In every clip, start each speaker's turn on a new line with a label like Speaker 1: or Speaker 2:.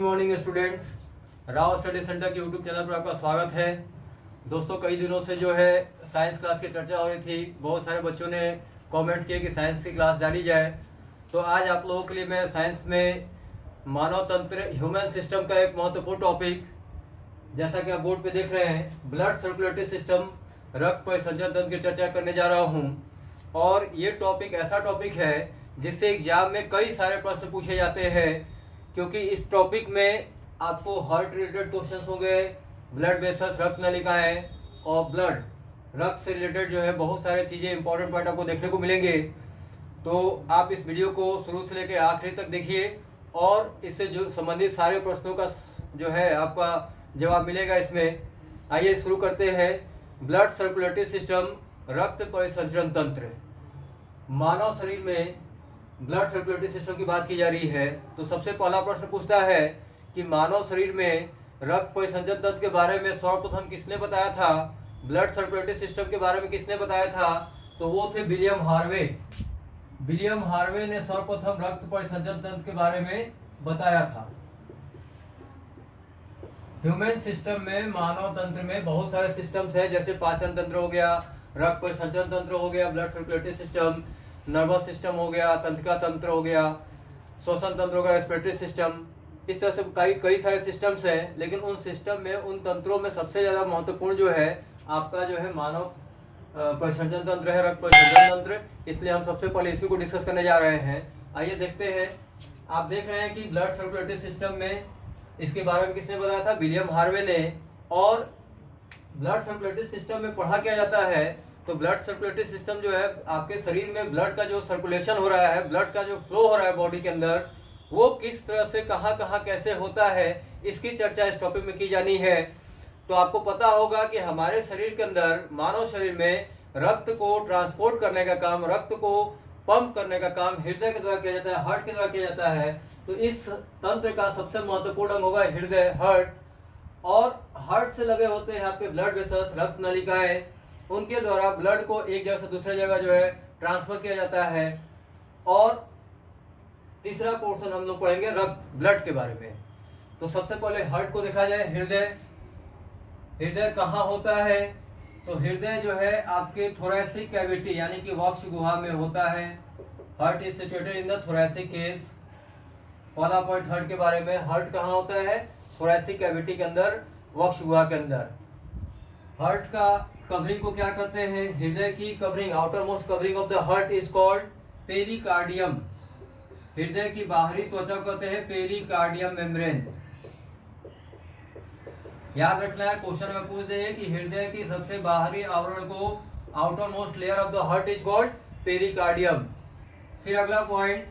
Speaker 1: Good morning students, Rao study centre के YouTube channel पर आपका स्वागत है। दोस्तों, कई दिनों से जो है साइंस क्लास की चर्चा हो रही थी। बहुत सारे बच्चों ने कमेंट्स किए कि साइंस की क्लास डाली जाए। तो आज आप लोगों के लिए मैं साइंस में मानव तंत्र ह्यूमन सिस्टम का एक महत्वपूर्ण टॉपिक, जैसा कि आप बोर्ड पे देख रहे हैं, ब्लड सर्कुलेटरी सिस्टम, रक्त परिसंचरण तंत्र की चर्चा करने जा रहा हूँ। और ये टॉपिक ऐसा टॉपिक है जिससे एग्जाम में कई सारे प्रश्न पूछे जाते हैं, क्योंकि इस टॉपिक में आपको हार्ट रिलेटेड क्वेश्चंस होंगे, ब्लड वेसल्स, रक्त नलिकाएं और ब्लड, रक्त से रिलेटेड जो है बहुत सारे चीज़ें, इंपॉर्टेंट पॉइंट आपको देखने को मिलेंगे। तो आप इस वीडियो को शुरू से लेकर आखिरी तक देखिए और इससे जो संबंधित सारे प्रश्नों का जो है आपका जवाब मिलेगा इसमें। आइए शुरू करते हैं। ब्लड सर्कुलेटरी सिस्टम, रक्त परिसंचरण तंत्र। मानव शरीर में ब्लड सर्कुलेटरी सिस्टम की बात की जा रही है तो सबसे पहला प्रश्न पूछता है कि मानव शरीर में रक्त परिसंचरण तंत्र के बारे में सर्वप्रथम किसने बताया था? ब्लड सर्कुलेटरी सिस्टम के बारे में किसने बताया था? तो वो थे विलियम हार्वे। विलियम हार्वे ने सर्वप्रथम रक्त परिसंचरण तंत्र के बारे में बताया था। ह्यूमन सिस्टम में, मानव तंत्र में बहुत सारे सिस्टम्स हैं, जैसे पाचन तंत्र हो गया, रक्त परिसंचरण तंत्र हो गया, blood circulatory system, nervous system हो गया, तंत्रिका तंत्र हो गया, श्वसन तंत्र हो गया, रेस्पिरेटरी सिस्टम। इस तरह से कई कई सारे सिस्टम्स हैं, लेकिन उन सिस्टम में, उन तंत्रों में सबसे ज़्यादा महत्वपूर्ण जो है आपका जो है मानव परिसंचरण तंत्र है, रक्त परिसंचरण तंत्र। इसलिए हम सबसे पहले इसी को डिस्कस करने जा रहे हैं। आइए देखते हैं। आप देख रहे हैं कि ब्लड सर्कुलेटरी सिस्टम में इसके बारे में किसने बताया था? विलियम हार्वे ने। और ब्लड सर्कुलेटरी सिस्टम में पढ़ा क्या जाता है? तो ब्लड सर्कुलेटरी सिस्टम जो है आपके शरीर में ब्लड का जो सर्कुलेशन हो रहा है, ब्लड का जो फ्लो हो रहा है बॉडी के अंदर, वो किस तरह से कहाँ कहाँ कैसे होता है, इसकी चर्चा इस टॉपिक में की जानी है। तो आपको पता होगा कि हमारे शरीर के अंदर, मानव शरीर में, रक्त को ट्रांसपोर्ट करने का काम, रक्त को पंप करने का काम हृदय के द्वारा किया जाता है, हार्ट के द्वारा किया जाता है। तो इस तंत्र का सबसे महत्वपूर्ण अंग होगा हृदय, हार्ट। और हार्ट से लगे होते हैं आपके ब्लड वेसल्स, रक्त नलिकाएं। उनके द्वारा ब्लड को एक जगह से दूसरे जगह जो है ट्रांसफर किया जाता है। और तीसरा पोर्शन हम लोग पढ़ेंगे रक्त, ब्लड के बारे में। तो सबसे पहले हार्ट को देखा जाए। हृदय, हृदय कहाँ होता है? तो हृदय जो है आपके थोरैसिक कैविटी यानी कि वक्ष गुहा में होता है। Heart is situated in the thoracic case. पहला पॉइंट हार्ट के बारे में, हार्ट कहाँ होता है? थोरैसिक कैविटी के अंदर, वक्ष गुहा के अंदर। हार्ट का कवरिंग को क्या कहते हैं? हृदय की covering, outer most covering of the heart is called pericardium. हृदय की बाहरी त्वचा को कहते हैं पेरिकार्डियम मेम्ब्रेन। याद रखना है, क्वेश्चन में पूछ देंगे कि हृदय की सबसे बाहरी आवरण को, outer most layer of the heart is called pericardium. फिर अगला पॉइंट,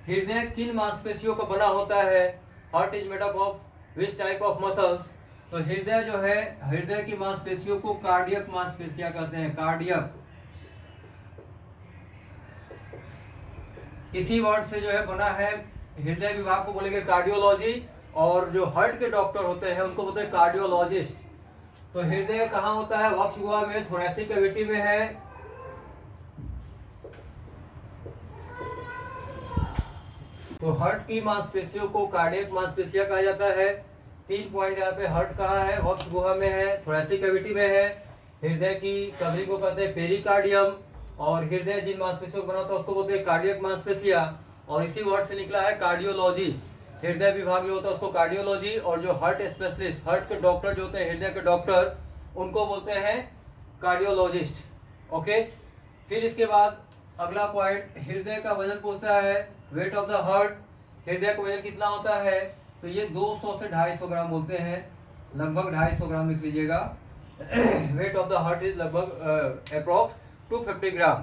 Speaker 1: हृदय किन मांसपेशियों का बना होता है? Heart is made up of which type of muscles? तो हृदय जो है, हृदय की मांसपेशियों को कार्डियक मांसपेशियां कहते हैं, कार्डियक। इसी वर्ड से जो है बना है। हृदय विभाग को बोलेंगे कार्डियोलॉजी, और जो हार्ट के डॉक्टर होते हैं उनको बोलते हैं कार्डियोलॉजिस्ट। तो हृदय कहाँ होता है? वक्ष गुहा में, थोरैसिक कैविटी में है। तो हार्ट की मांसपेशियों को कार्डियक मांसपेशियां कहा जाता है। 3 पॉइंट यहाँ पे, हार्ट कहाँ है? वक्ष गुहा में है, थोरैसिक कैविटी में है। हृदय की कवरिंग को कहते हैं पेरिकार्डियम, और हृदय जिन मांसपेशियों को बनाता है उसको बोलते हैं कार्डियक मांसपेशियां। और इसी वर्ड से निकला है कार्डियोलॉजी। हृदय विभाग जो होता है उसको कार्डियोलॉजी, और जो हार्ट स्पेशलिस्ट, हार्ट के डॉक्टर जो होते हैं, हृदय के डॉक्टर, उनको बोलते हैं कार्डियोलॉजिस्ट। ओके। फिर इसके बाद अगला पॉइंट, हृदय का वजन पूछता है, वेट ऑफ द हार्ट। हृदय का वजन कितना होता है? तो ये 200 से 250 ग्राम बोलते हैं, लगभग 250 ग्राम लिख लीजिएगा। Weight of the heart is लगभग अप्रोक्स 250 ग्राम।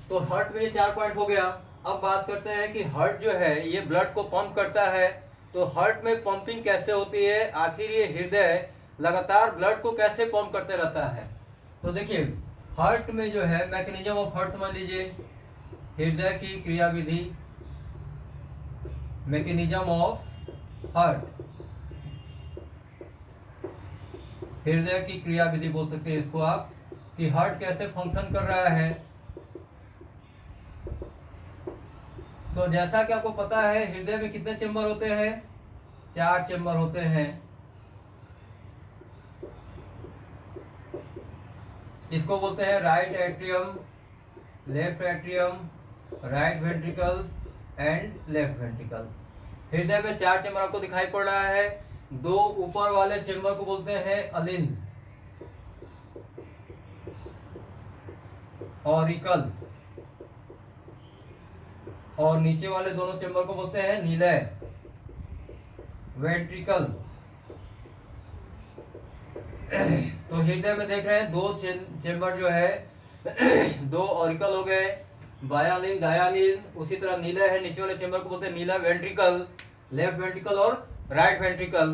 Speaker 1: तो हार्ट में ये 4 पॉइंट हो गया। अब बात करते हैं कि हार्ट जो है ये ब्लड को पंप करता है। तो हार्ट में पंपिंग कैसे होती है? आखिर ये हृदय लगातार ब्लड को कैसे पंप करते रहता है? तो देखिए, हार्ट में जो है मैकेनिज्म ऑफ हार्ट समझ लीजिए। हृदय की क्रियाविधि, मैकेनिज्म ऑफ हार्ट, हृदय की क्रियाविधि बोल सकते हैं इसको आप, कि हार्ट कैसे फंक्शन कर रहा है। तो जैसा कि आपको पता है, हृदय में कितने चेंबर होते हैं? 4 चेम्बर होते हैं। इसको बोलते हैं right atrium, left atrium, right ventricle and left ventricle. हृदय में 4 चेम्बर आपको दिखाई पड़ रहा है। 2 ऊपर वाले चेम्बर को बोलते हैं अलिंद, ऑरिकल, और नीचे वाले दोनों चेम्बर को बोलते हैं नीलय, वेंट्रिकल। तो हृदय में देख रहे हैं 2 चेम्बर जो है 2 ऑरिकल हो गए, बायालिन दायालिन। उसी तरह नीला है, नीचे वाले चेम्बर को बोलते हैं नीला वेंट्रिकल, लेफ्ट वेंट्रिकल और राइट वेंट्रिकल।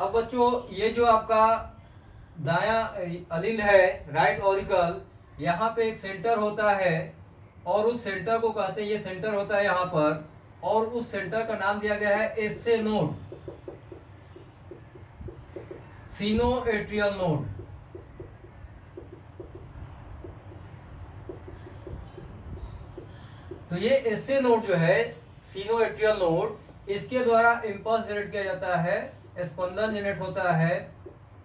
Speaker 1: अब बच्चों ये जो आपका दाया अलिन है, राइट ऑरिकल, यहाँ पे एक सेंटर होता है और उस सेंटर को कहते हैं, ये सेंटर होता है यहाँ पर, और उस सेंटर का नाम दिया गया है एस्से नोड, सिनोएट्रियल नोड। तो ये एस्से नोड जो है, सिनोएट्रियल नोड, इसके द्वारा इंपल्स जनरेट किया जाता है, स्पंदन जनरेट होता है,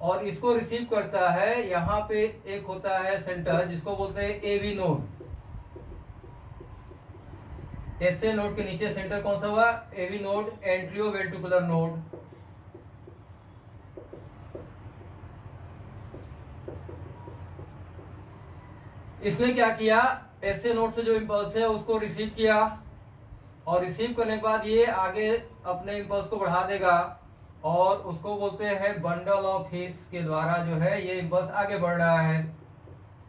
Speaker 1: और इसको रिसीव करता है। यहाँ पे एक होता है सेंटर जिसको बोलते हैं एवी नोड। एस्से नोड के नीचे सेंटर कौन सा हुआ? AV node, atrioventricular node. इसने क्या किया, एस्से नोड से जो इंपल्स है उसको रिसीव किया, और रिसीव करने के बाद ये आगे अपने इंपल्स को बढ़ा देगा, और उसको बोलते हैं बंडल ऑफ हिस के द्वारा जो है ये इंपल्स आगे बढ़ रहा है,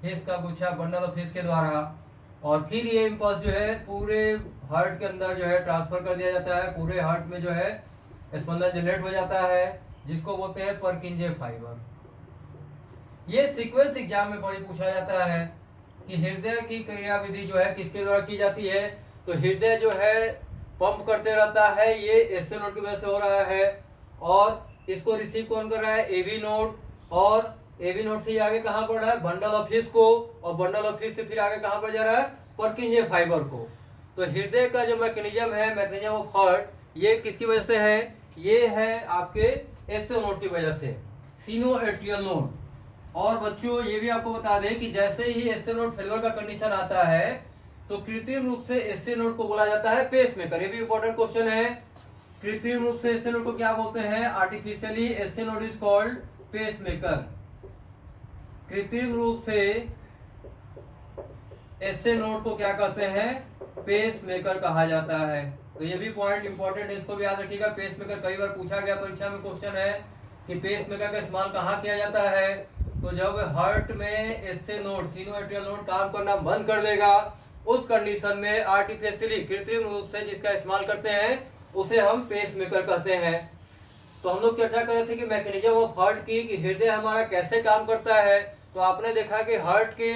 Speaker 1: हिस का गुच्छा बंडल ऑफ हिस के द्वारा। और फिर ये इंपल्स जो है पूरे हार्ट के अंदर जो है ट्रांसफर कर दिया जाता है, पूरे हार्ट में जो है स्पंदन जनरेट हो जाता है, जिसको बोलते हैं परकिंजे फाइबर। ये सीक्वेंस एग्जाम में बड़ी पूछा जाता है कि हृदय की क्रियाविधि जो है किसके द्वारा की जाती है। तो हृदय जो है पंप करते रहता है, ये एस्से नोड की वजह से हो रहा है, और इसको रिसीव कौन कर रहा है? एवी नोड, और एवी नोड से आगे कहां बढ़ रहा है? बंडल ऑफ हिस को, और बंडल ऑफ हिस से फिर आगे कहां बढ़ जा रहा है? परकिंजे फाइबर को। तो हृदय का जो मैकेनिज्म है, मैकेनिज्म ऑफ हार्ट, ये किसकी वजह से है? ये है आपके एस्से नोड की वजह से, सिनोएट्रियल नोड। और बच्चों ये भी आपको बता दें कि जैसे ही एस्से नोड फेलियर का कंडीशन आता है तो कृत्रिम रूप से एस्से नोड को बोला जाता है पेसमेकर। ये भी इंपॉर्टेंट क्वेश्चन है। कृत्रिम रूप से एस्से नोड को क्या बोलते हैं? Artificially essay node is called pacemaker. कृत्रिम रूप से एस्से नोड को क्या कहते हैं? पेसमेकर कहा जाता है। तो ये भी पॉइंट इंपॉर्टेंट है, इसको भी याद रखिएगा। पेसमेकर कई बार पूछा गया परीक्षा में, क्वेश्चन है कि पेसमेकर का इस्तेमाल कहाँ किया जाता है? तो जब हार्ट में एस्से नोड, सिनोएट्रियल नोड काम करना बंद कर देगा, उस कंडीशन में आर्टिफिशियली कृत्रिम रूप से जिसका इस्तेमाल करते हैं उसे हम पेसमेकर कहते हैं। तो हम लोग चर्चा कर रहे थे कि मैकेनिज्म ऑफ हार्ट की, कि हृदय हमारा कैसे काम करता है। तो आपने देखा कि हार्ट के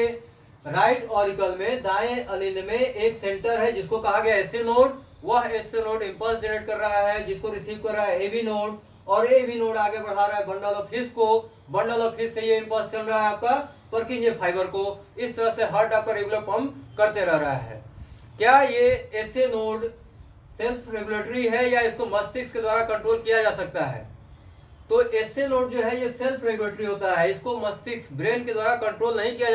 Speaker 1: राइट ऑरिकल में, दाएं अलिंद में एक सेंटर है जिसको कहा गया एस्से नोड। वह एस्से नोड इंपल्स जनरेट कर रहा है, जिसको रिसीव कर रहा है एवी नोड, और एवी नोड आगे बढ़ा रहा है बंडल ऑफ हिस को, बंडल ऑफ हिस से ये इंपल्स चल रहा है आपका परकिंजे फाइबर को। इस तरह से हार्ट आपका रेगुलर पंप करते रह रहा है। क्या ये एस्से नोड सेल्फ रेगुलेटरी है या इसको मस्तिष्क के द्वारा कंट्रोल किया जा सकता है? तो एस्से नोड जो है ये सेल्फ रेगुलेटरी होता है, इसको मस्तिष्क, ब्रेन के द्वारा कंट्रोल नहीं किया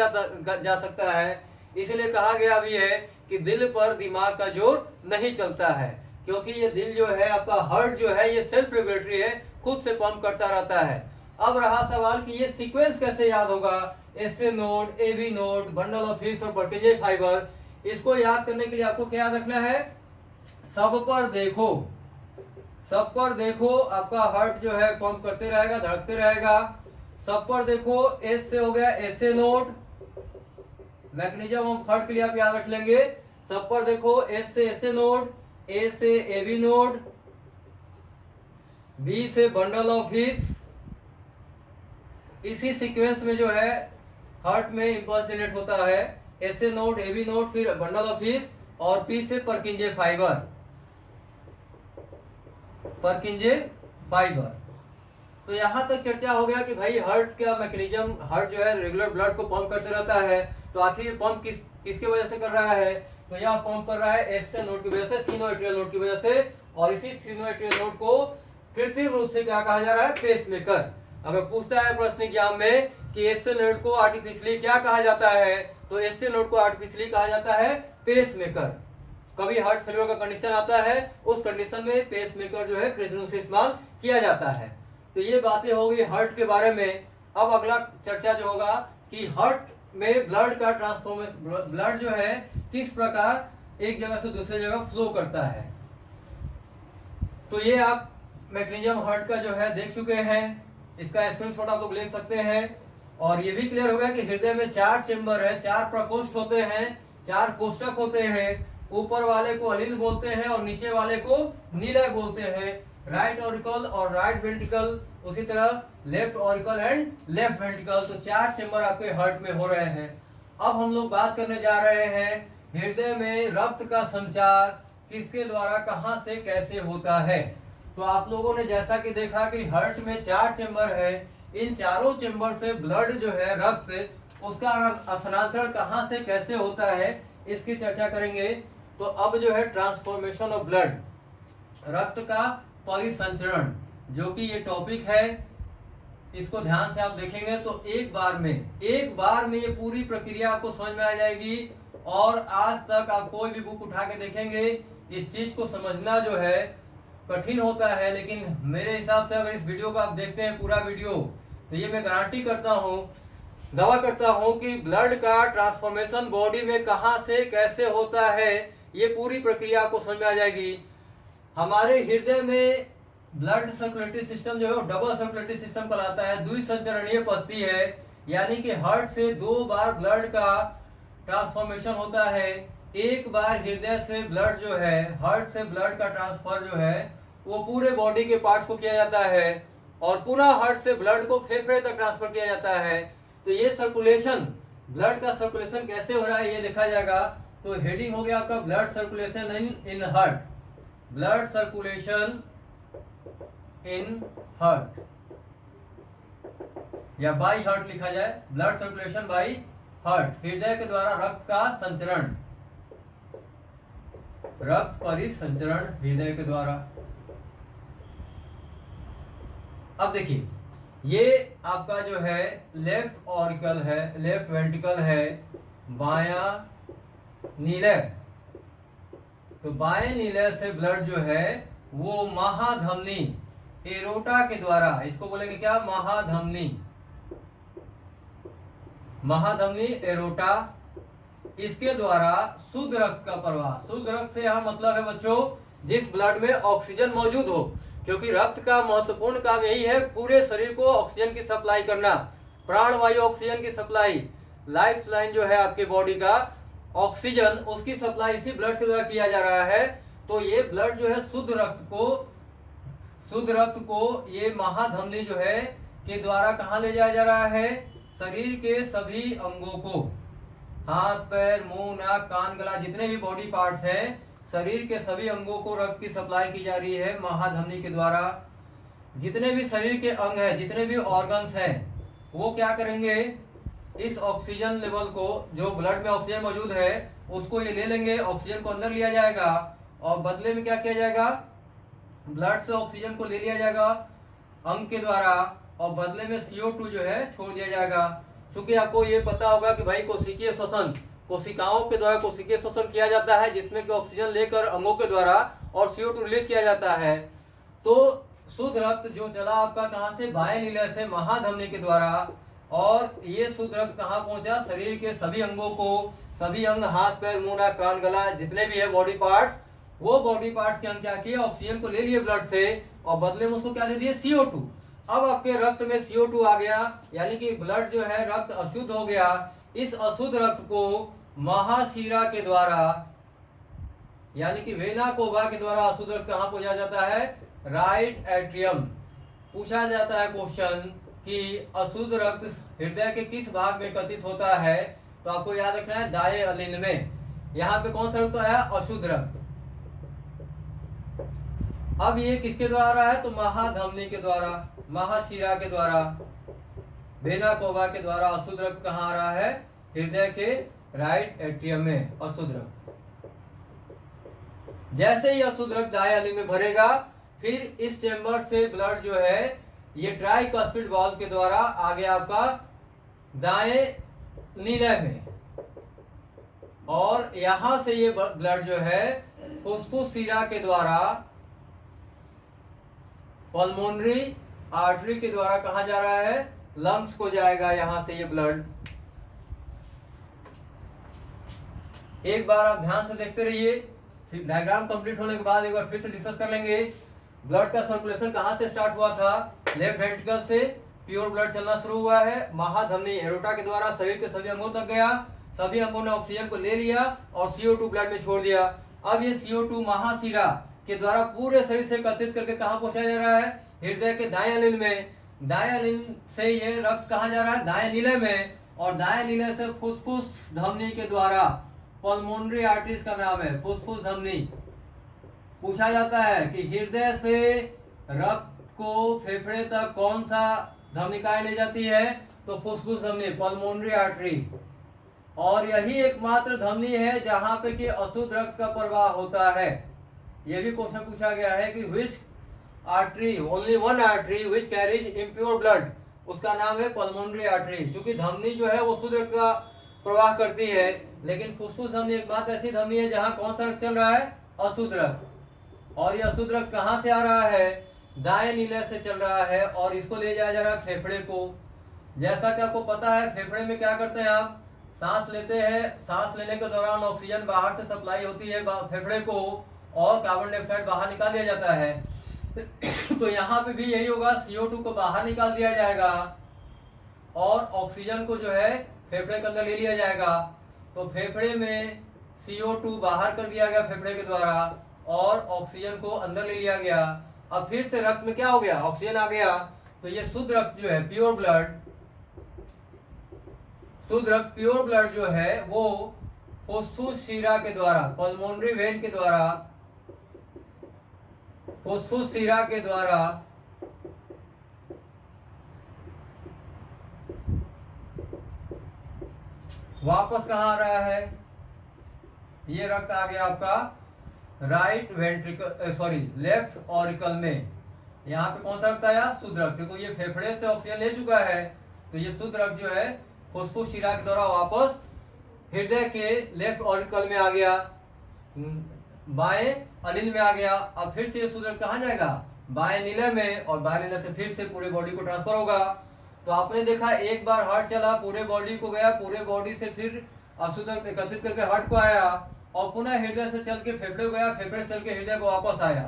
Speaker 1: जा सकता है। इसलिए कहा गया भी है कि दिल पर दिमाग का जोर नहीं चलता है, क्योंकि ये दिल जो है आपका, हार्ट जो है ये सेल्फ रेगुलेटरी है, खुद से पंप करता रहता है। अब रहा सवाल कि ये सीक्वेंस कैसे याद होगा? S A node, AV node, bundle of His और परकिंजे फाइबर। इसको याद करने के लिए आपको क्या याद रखना है? सब पर देखो, सब पर देखो, आपका हार्ट जो है पंप करते रहेगा, धड़कते रहेगा। सब पर देखो, एस से हो गया एस्से नोड, मैकेनिज्म ऑफ हार्ट के लिए आप याद रख लेंगे। सब पर देखो, एस से एस्से नोड, ए से एवी नोड, बी से बंडल ऑफ हिस। इसी सीक्वेंस में जो है हार्ट में इंपल्स जनरेट होता है, एस्से नोड, एवी नोड, फिर बंडल ऑफ हिस, और पी से परकिंजे फाइबर, परकिंजे फाइबर। तो यहां तक चर्चा हो गया कि भाई हार्ट का मैकेनिज्म, हार्ट जो है रेगुलर ब्लड को पंप करते रहता है। तो आखिर पंप किसके वजह से कर रहा है? तो यह पंप कर रहा है एस्से नोड की वजह से, सिनोएट्रियल नोड की वजह से। और इसी सिनोएट्रियल नोड को कृत्रिम रूप से क्या कहा जा रहा है, पेसमेकर। अगर पूछता है प्रश्न एग्जाम में कि एससी नोड को आर्टिफिशियली क्या कहा जाता है, तो एससी नोड को आर्टिफिशियली कहा जाता है पेसमेकर। कभी हार्ट फेलियर का कंडीशन आता है, उस कंडीशन में पेसमेकर जो है कृत्रिम रूप से इस्तेमाल किया जाता है। तो ये बातें हो गई हार्ट के बारे में। अब अगला चर्चा जो होगा कि हार्ट में ब्लड का ट्रांसफॉर्मेशन, ब्लड जो है किस प्रकार एक जगह से दूसरी जगह फ्लो करता है। तो ये आप मैकेनिज्म हार्ट का जो है देख चुके हैं, इसका स्क्रीनशॉट आप लोग ले सकते हैं। और ये भी क्लियर हो गया कि हृदय में 4 चेंबर है, 4 प्रकोष्ठ होते हैं, 4 कोष्ठक होते हैं। ऊपर वाले को अलिल बोलते हैं और नीचे वाले को नीलय बोलते हैं। राइट ऑरिकल और राइट वेंट्रिकल, उसी तरह left auricle and left ventricle. तो 4 चेंबर आपके हार्ट में हो रहे हैं। अब हम लोग बात करने जा रहे हैं हृदय में रक्त का संचार किसके द्वारा कहां से कैसे होता है। तो आप लोगों ने जैसा कि देखा कि हार्ट में 4 चेंबर है, इन चारों चेंबर से ब्लड जो है रक्त उसका स्थानांतरण कहां से कैसे होता है इसकी चर्चा करेंगे। तो अब जो है ट्रांसफॉर्मेशन ऑफ ब्लड, रक्त का परिसंचरण, जो कि ये टॉपिक है, इसको ध्यान से आप देखेंगे तो एक बार में ये पूरी प्रक्रिया आपको समझ में आ जाएगी। और आज तक आप कोई भी बुक उठा के देखेंगे, इस चीज को समझना जो है कठिन होता है, लेकिन मेरे हिसाब से अगर इस वीडियो को आप देखते हैं पूरा वीडियो, तो ये मैं गारंटी करता हूँ, दावा करता हूँ कि ब्लड का ट्रांसफॉर्मेशन बॉडी में कहां से कैसे होता है ये पूरी प्रक्रिया आपको समझ में आ जाएगी। हमारे हृदय में ब्लड सर्कुलेटरी सिस्टम जो है वो डबल सर्कुलेटरी सिस्टम कहलाता है, द्विसंचरणीय पद्धति है, यानी कि हार्ट से 2 बार ब्लड का ट्रांसफॉर्मेशन होता है। एक बार हृदय से ब्लड जो है, हार्ट से ब्लड का ट्रांसफर जो है वो पूरे बॉडी के पार्ट्स को किया जाता है और पुनः हार्ट से ब्लड को फेफड़े तक ट्रांसफर किया जाता है। तो ये सर्कुलेशन, ब्लड का सर्कुलेशन कैसे हो रहा है ये देखा जाएगा। तो हेडिंग हो गया आपका blood circulation in heart, blood circulation in heart या बाई हार्ट लिखा जाए, ब्लड सर्कुलेशन बाई हार्ट, हृदय के द्वारा रक्त का संचरण, रक्त परिसंचरण हृदय के द्वारा। अब देखिए ये आपका जो है लेफ्ट ऑरिकल है, लेफ्ट वेंट्रिकल है, बायां नीलय। तो बाएं नीलय से ब्लड जो है वो महाधमनी, एरोटा के द्वारा, इसको बोलेंगे क्या, महाधमनी, महाधमनी एरोटा, इसके द्वारा शुद्ध रक्त का प्रवाह। शुद्ध रक्त से यहाँ मतलब है बच्चों जिस ब्लड में ऑक्सीजन मौजूद हो, क्योंकि रक्त का महत्वपूर्ण काम यही है पूरे शरीर को ऑक्सीजन की सप्लाई करना, प्राणवायु ऑक्सीजन की सप्लाई, लाइफ लाइन जो है आपके बॉडी का ऑक्सीजन, उसकी सप्लाई इसी ब्लड के द्वारा किया जा रहा है। तो ये ब्लड जो है शुद्ध रक्त को ये महाधमनी जो है के द्वारा कहाँ ले जाया जा रहा है, शरीर के सभी अंगों को, हाथ पैर मुंह नाक कान गला जितने भी बॉडी पार्ट्स हैं, शरीर के सभी अंगों को रक्त की सप्लाई की जा रही है महाधमनी के द्वारा। जितने भी शरीर के अंग हैं, जितने भी ऑर्गन्स हैं, वो क्या करेंगे, इस ऑक्सीजन लेवल को, जो ब्लड में ऑक्सीजन मौजूद है उसको ये ले लेंगे, ऑक्सीजन को अंदर लिया जाएगा और बदले में क्या किया जाएगा, ब्लड से ऑक्सीजन को ले लिया जाएगा अंग के द्वारा और बदले में CO2 जो है छोड़ दिया जाएगा। क्योंकि आपको ये पता होगा कि भाई कोशिकीय श्वसन, कोशिकाओं के द्वारा कोशिकीय श्वसन किया जाता है जिसमें कि ऑक्सीजन लेकर अंगों के द्वारा और CO2 रिलीज किया जाता है। तो शुद्ध रक्त जो चला आपका कहां से, बाएं नीलय से महाधमनी के द्वारा, और ये शुद्ध रक्त कहां पहुंचा, शरीर के सभी अंगों को, सभी अंग हाथ पैर मुंह नाक कान गला जितने भी है बॉडी पार्ट्स, वो बॉडी पार्ट्स के अंग क्या किए, ऑक्सीजन को ले लिए ब्लड से और बदले में उसको क्या दे दिए, CO2। अब आपके रक्त में CO2 आ गया, यानी कि ब्लड जो है रक्त अशुद्ध हो गया। इस अशुद्ध रक्त को महाशिरा के द्वारा, यानी कि वेना कोवा के द्वारा अशुद्ध रक्त कहां पहुंचा जाता है, राइट एट्रियम। पूछा जाता है क्वेश्चन कि अशुद्ध रक्त हृदय के किस भाग में एकत्रित होता है, तो आपको याद रखना है दाएं अलिंद में। यहाँ पे कौन सा रक्त आया, अशुद्ध रक्त। अब ये किसके द्वारा आ रहा है, तो महाधमनी के द्वारा, महाशिरा के द्वारा, वेना कोवा के द्वारा अशुद्ध रक्त कहाँ आ रहा है, हृदय के राइट एट्रियम में अशुद्ध रक्त। जैसे ही अशुद्ध रक्त दाएं अलिंद में भरेगा, फिर इस चेंबर से ब्लड जो है ये ट्राइकस्पिड वाल्व के द्वारा आगे आपका दाएं नीले में, और यहां से ये ब्लड जो है फुफ्फुस शिरा के द्वारा पल्मोनरी आर्टरी के द्वारा कहां जा रहा है, लंग्स को जाएगा। यहां से ये ब्लड, एक बार आप ध्यान से देखते रहिए, फिर डायग्राम कंप्लीट होने के बाद एक बार फिर से डिस्कस कर लेंगे। ब्लड का सर्कुलेशन कहां से स्टार्ट हुआ था, लेफ्ट वेंट्रिकल से प्योर ब्लड चलना शुरू हुआ है, महाधमनी एरोटा के द्वारा शरीर के सभी अंगों तक गया, सभी अंगों ने ऑक्सीजन को ले लिया और CO2 ब्लड में छोड़ दिया। अब ये CO2 महाशिरा के द्वारा पूरे शरीर से एकत्रित करके कहां पहुंचाया जा रहा है, हृदय के दाएं अलिल में। दाएं अलिल से ये रक्त कहां जा रहा है, दाएं नीले में, और दाएं नीले से फुफ्फुस धमनी के द्वारा, पल्मोनरी आर्टरीज का नाम है फुफ्फुस धमनी। पूछा जाता है कि हृदय से रक्त को फेफड़े तक कौन सा धमनिकाएं ले जाती है, तो फुफ्फुस धमनी, पल्मोनरी आर्टरी। और यही एकमात्र धमनी है जहां पे कि अशुद्ध रक्त का प्रवाह होता है। यह भी क्वेश्चन पूछा गया है कि which artery, only one artery which carries impure blood, उसका नाम है पल्मोनरी आर्टरी। क्योंकि धमनी जो है वो शुद्ध रक्त का प्रवाह करती है, लेकिन फुफ्फुस धमनी एक बात ऐसी धमनी है जहां कौन सा रक्त चल रहा है, अशुद्ध रक्त। और यह अशुद्ध रक्त कहां से आ रहा है, दाएं नीले से चल रहा है, और इसको ले जाया जा रहा है फेफड़े को। जैसा कि आपको पता है फेफड़े में क्या करते हैं, आप सांस लेते हैं, सांस लेने के दौरान ऑक्सीजन बाहर से सप्लाई होती है फेफड़े को, और कार्बन डाइऑक्साइड बाहर निकाल दिया जाता है। तो यहाँ पे भी यही होगा, CO2 को बाहर निकाल दिया जाएगा और ऑक्सीजन को जो है फेफड़े के अंदर ले लिया जाएगा। तो फेफड़े में CO2 बाहर कर दिया गया फेफड़े के द्वारा, और ऑक्सीजन को अंदर ले लिया गया। अब फिर से रक्त में क्या हो गया, ऑक्सीजन आ गया। तो ये शुद्ध रक्त जो है, प्योर ब्लड, शुद्ध रक्त प्योर ब्लड जो है वो फुफ्फुस शिरा के द्वारा, पल्मोनरी वेन के द्वारा, फुफ्फुस शिरा के द्वारा वापस कहां आ रहा है, ये रक्त आ गया आपका right ventricle, sorry left auricle में। यहाँ पे कौन सा रक्त आया, शुद्ध रक्त। देखो ये फेफड़े से ऑक्सीजन ले चुका है, तो ये शुद्ध रक्त जो है फुफ्फुस शिरा के द्वारा वापस हृदय के लेफ्ट ऑरिकल में आ गया, बाएं अनिल में आ गया। अब फिर से ये शुद्ध रक्त कहाँ जाएगा, बाएं नीले में, और बाएं नीले से फिर से पूरे बॉडी को ट्रांसफर होगा। तो आपने देखा एक बार हार्ट चला, पूरे बॉडी को गया, पूरे बॉडी से फिर अशुद्ध रक्त एकत्रित करके हार्ट को आया, और पुनः हृदय से चल के फेफड़े को गया, फेफड़े से चल के हृदय को वापस आया।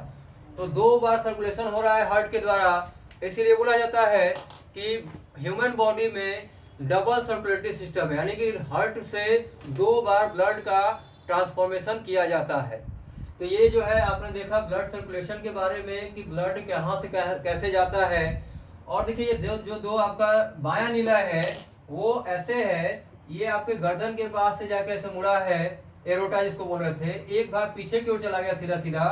Speaker 1: तो 2 बार सर्कुलेशन हो रहा है हार्ट के द्वारा। इसीलिए बोला जाता है कि ह्यूमन बॉडी में डबल सर्कुलेटरी सिस्टम है, यानी कि हार्ट से 2 बार ब्लड का ट्रांसफॉर्मेशन किया जाता है। तो ये जो है आपने देखा ब्लड सर्कुलेशन के बारे में कि ब्लड कहाँ से कैसे जाता है। और देखिए ये जो 2 आपका बायां नीला है वो ऐसे है, ये आपके गर्दन के पास से जाके ऐसे मुड़ा है, एरोटा जिसको बोल रहे थे। एक भाग पीछे की ओर चला गया सीधा सीधा,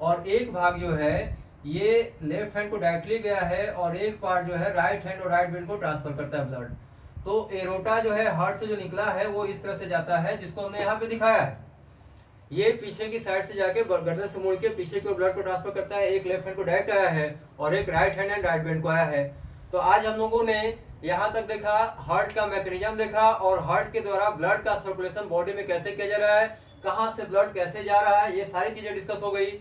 Speaker 1: और एक भाग जो है ये लेफ्ट हैंड को डायरेक्टली गया है, और एक पार्ट जो है राइट हैंड और राइट वेन को ट्रांसफर करता है ब्लड। तो एरोटा जो है हार्ट से जो निकला है वो इस तरह से जाता है, जिसको हमने यहाँ पे दिखाया है। ये पीछे की साइड से जाके गर्दन से मुड़ के पीछे की ओर ब्लड को ट्रांसफर करता है। एक लेफ्ट हैंड को डायरेक्ट आया है और एक right hand and right when को आया है। तो आज हम लोगों ने यहाँ तक देखा, हार्ट का मैकेनिज्म देखा, और हार्ट के द्वारा ब्लड का सर्कुलेशन बॉडी में कैसे किया जा रहा है, कहाँ से ब्लड कैसे जा रहा है, ये सारी चीजें डिस्कस हो गई।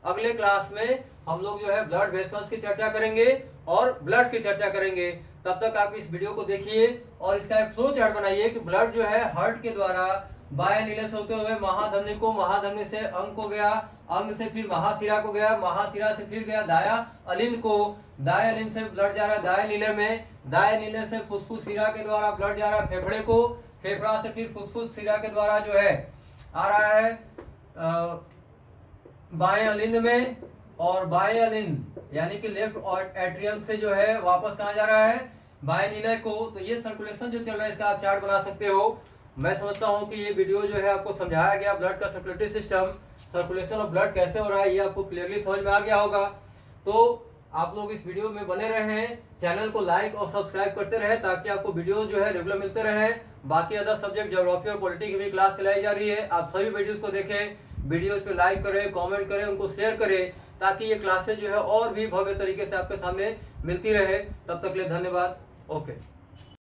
Speaker 1: अगले क्लास में हम लोग जो है ब्लड वेसल्स की चर्चा करेंगे और ब्लड की चर्चा करेंगे। तब तक आप इस वीडियो को देखिए और इसका एक फ्लो चार्ट बनाइए कि ब्लड जो है हार्ट के द्वारा बाएं नीले से होते हुए महाधमनी को, महाधमनी से अंग को गया, अंग से फिर महाशिरा को गया, महाशिरा से फिर गया दाया अलिंद को, दाएं अलिंद से ब्लड जा रहा है दाएं नीले में, दाएं नीले से फुफ्फुस शिरा के द्वारा ब्लड जा रहा है फेफड़े को, फेफड़ा से फिर फुफ्फुस शिरा के द्वारा जो है आ रहा है बाएं अलिंद में, और बाएं अलिंद यानी कि लेफ्ट एट्रियम से जो है वापस कहाँ जा रहा है, बाएं नीले को। तो ये सर्कुलेशन जो चल रहा है इसका आप चार्ट बना सकते हो। मैं समझता हूं कि ये वीडियो जो है आपको समझाया गया, ब्लड का circulatory system, circulation of blood कैसे हो रहा है ये आपको क्लियरली समझ में आ गया होगा। तो आप लोग इस वीडियो में बने रहें, चैनल को लाइक और सब्सक्राइब करते रहे ताकि आपको वीडियो जो है रेगुलर मिलते रहे। बाकी अदर सब्जेक्ट ज्योग्राफी और पॉलिटी की भी क्लास चलाई जा रही है, आप सभी वीडियोज को देखें, वीडियोज पे लाइक करें, कमेंट करें, उनको शेयर करें, ताकि ये क्लासेज जो है और भी भव्य तरीके से आपके सामने मिलती रहे। तब तक के लिए धन्यवाद। ओके।